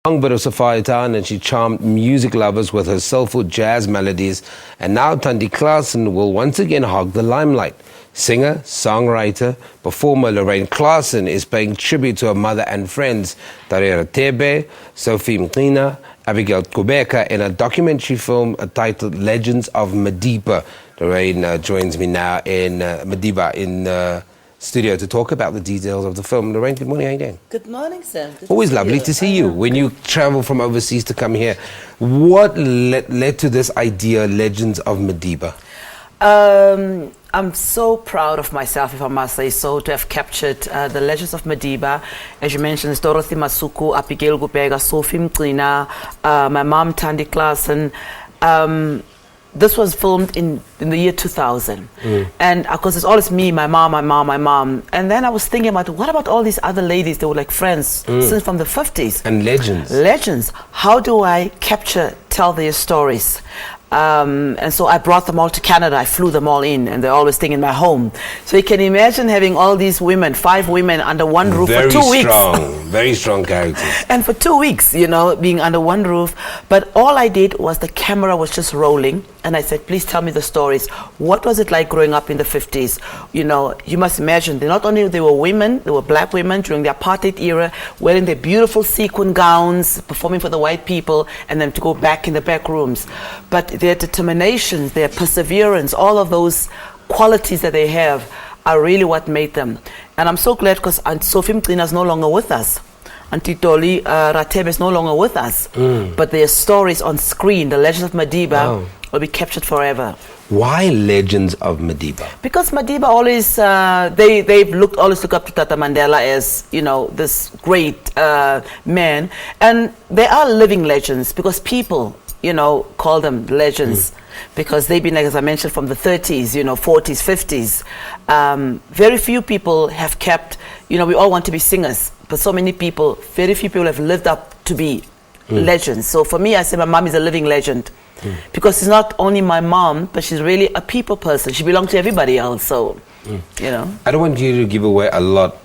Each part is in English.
Songbird of Sophiatown, and she charmed music lovers with her soulful jazz melodies. And now Thandi Klaasen will once again hog the limelight. Singer, songwriter, performer Lorraine Klaasen is paying tribute to her mother and friends, Dolly Rathebe, Sophie Mncina, Abigail Kubheka, in a documentary film titled Legends of Madiba. Lorraine joins me now in Madiba in studio to talk about the details of the film. Lorraine, good morning. How are you doing? Good morning, Sam. Always lovely to see you. When you travel from overseas to come here, what led to this idea, Legends of Madiba? I'm so proud of myself, if I must say so, to have captured the Legends of Madiba. As you mentioned, it's Dorothy Masuku, Abigail Kubheka, Sophie Mncina, my mom, Thandi Klaasen. This was filmed in the year 2000. And of course, it's always me, my mom. And then I was thinking about, what about all these other ladies? They were like friends since from the 50s. And legends. Legends. How do I tell their stories? And so I brought them all to Canada. I flew them all in, and they're always staying in my home. So you can imagine having all these women, 5 women under one roof for 2 weeks. Very strong characters. And for 2 weeks, you know, being under one roof. But all I did was the camera was just rolling, and I said, please tell me the stories. What was it like growing up in the 50s? You know, you must imagine, not only they were women, they were black women during the apartheid era, wearing their beautiful sequin gowns, performing for the white people, and then to go back in the back rooms. But their determination, their perseverance, all of those qualities that they have are really what made them. And I'm so glad because Sophie Mncina is no longer with us. Auntie Dolly Rathebe is no longer with us. But their stories on screen, the Legends of Madiba, will be captured forever. Why Legends of Madiba? Because Madiba always, they've always looked up to Tata Mandela as, you know, this great man. And they are living legends because people, you know, call them legends because they've been, like, as I mentioned, from the 30s, you know, 40s, 50s. Very few people have kept, you know, we all want to be singers, but so many people, very few people have lived up to be legends. So for me, I say my mom is a living legend because she's not only my mom, but she's really a people person. She belongs to everybody else, so, you know. I don't want you to give away a lot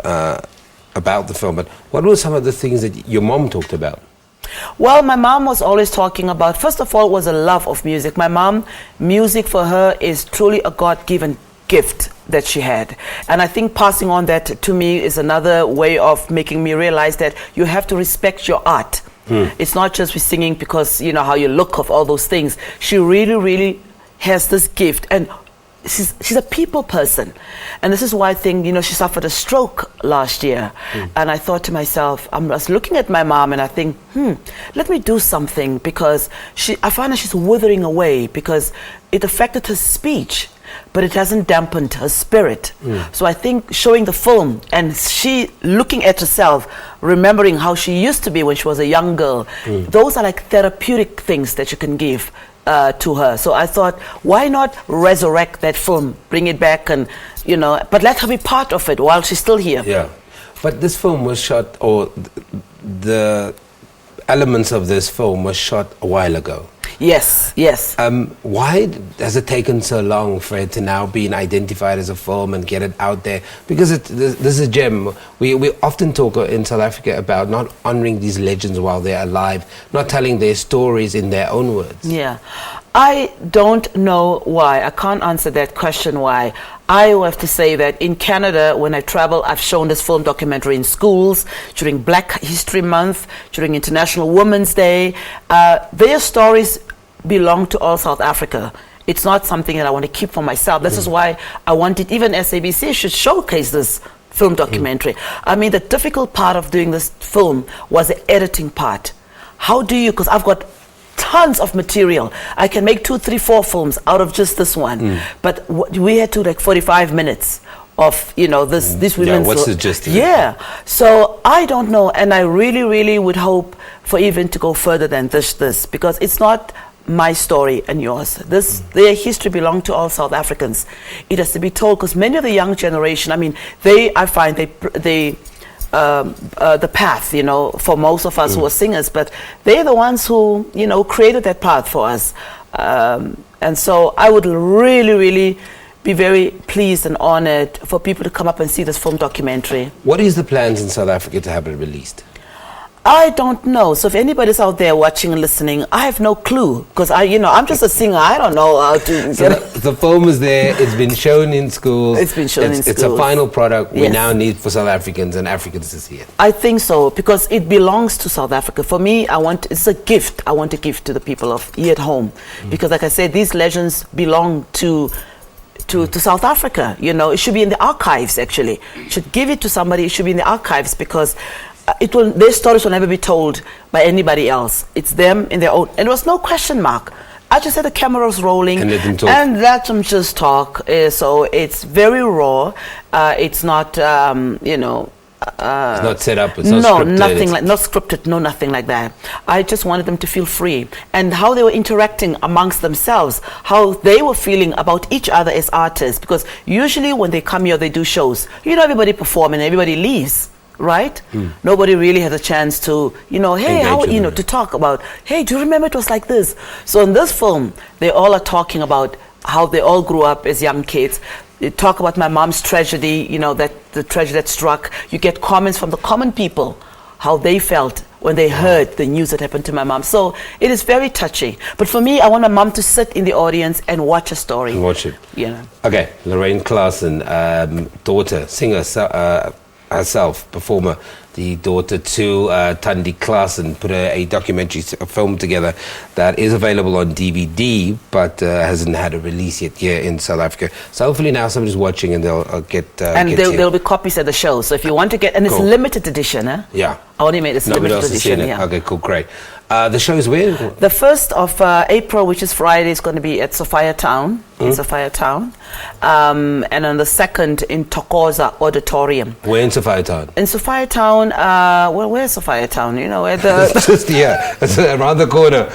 about the film, but what were some of the things that your mom talked about? Well, my mom was always talking about, first of all, was a love of music. My mom, music for her is truly a God-given gift that she had. And I think passing on that to me is another way of making me realize that you have to respect your art. It's not just with singing because, you know, how you look of all those things. She really, really has this gift. And she's a people person. And this is why I think, you know, she suffered a stroke last year. And I thought to myself, I was looking at my mom and I think, let me do something because I find that she's withering away because it affected her speech, but it hasn't dampened her spirit. So I think showing the film and she looking at herself, remembering how she used to be when she was a young girl, those are like therapeutic things that you can give to her. So I thought, why not resurrect that film, bring it back and, you know, but let her be part of it while she's still here. Yeah, but this film was shot, or the elements of this film was shot a while ago. Yes, yes. Why has it taken so long for it to now be identified as a film and get it out there? Because this is a gem. We often talk in South Africa about not honoring these legends while they're alive, not telling their stories in their own words. Yeah. I don't know why. I can't answer that question why. I have to say that in Canada, when I travel, I've shown this film documentary in schools, during Black History Month, during International Women's Day. Their stories belong to all South Africa. It's not something that I want to keep for myself. This is why I wanted, even SABC should showcase this film documentary. I mean, the difficult part of doing this film was the editing part. How do you, because I've got tons of material. I can make 2, 3, 4 films out of just this one. But we had to like 45 minutes of, you know, this women's... Yeah, what's the gist of it? Yeah. So I don't know. And I really, really would hope for even to go further than this because it's not my story and yours. Their history belongs to all South Africans. It has to be told because many of the young generation, I mean, I find the path, you know, for most of us who are singers, but they're the ones who, you know, created that path for us. And so I would really, really be very pleased and honored for people to come up and see this film documentary. What is the plans in South Africa to have it released? I don't know. So if anybody's out there watching and listening, I have no clue because I'm just a singer. I don't know how to. So the film is there. It's been shown in schools. It's been shown in schools. It's a final product we Yes. now need for South Africans and Africans to see it. I think so because it belongs to South Africa. For me, it's a gift. I want to give to the people of here at home because, like I said, these legends belong to South Africa. It should be in the archives. Actually, should give it to somebody. It should be in the archives because. Their stories will never be told by anybody else. It's them in their own. And there was no question mark. I just had the cameras rolling and let them talk. And let them just talk. So it's very raw. It's not, it's not set up. It's not scripted. Not scripted. No, nothing like that. I just wanted them to feel free and how they were interacting amongst themselves, how they were feeling about each other as artists. Because usually when they come here, they do shows. Everybody perform and everybody leaves. Right? Nobody really has a chance to, hey, how, to talk about, hey, do you remember it was like this? So in this film, they all are talking about how they all grew up as young kids. They talk about my mom's tragedy, that the tragedy that struck. You get comments from the common people, how they felt when they heard the news that happened to my mom. So it is very touchy. But for me, I want my mom to sit in the audience and watch a story. And watch it. Yeah. Okay, Lorraine Klaasen, daughter, singer, herself, performer, the daughter to Thandi Klaasen, put a documentary film together that is available on DVD but hasn't had a release yet here in South Africa. So hopefully now somebody's watching and they'll get and there'll be copies at the show. So if you want to get, and it's limited edition, huh? Yeah. I only made this limited edition. Yeah. Okay, cool, great. The show is where? The 1st of April, which is Friday, is going to be at Sophiatown, in Sophiatown. And on the 2nd in Thokoza Auditorium. Where in Sophiatown? In Sophiatown, where's Sophiatown? Where the... It's just here, it's around the corner.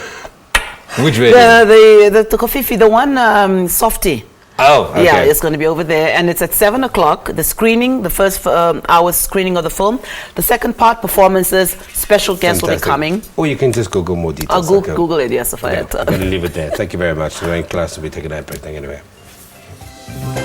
Which way? The Kofifi, the one, Softy. Oh, okay. Yeah, it's going to be over there, and it's at 7 o'clock. The screening, the first hour screening of the film. The second part, performances, special guests will be coming. Or you can just Google more details. I'll Google it, yes, I'm going to leave it there. Thank you very much. Lorraine Klaasen will be taking that break. Thank you anyway.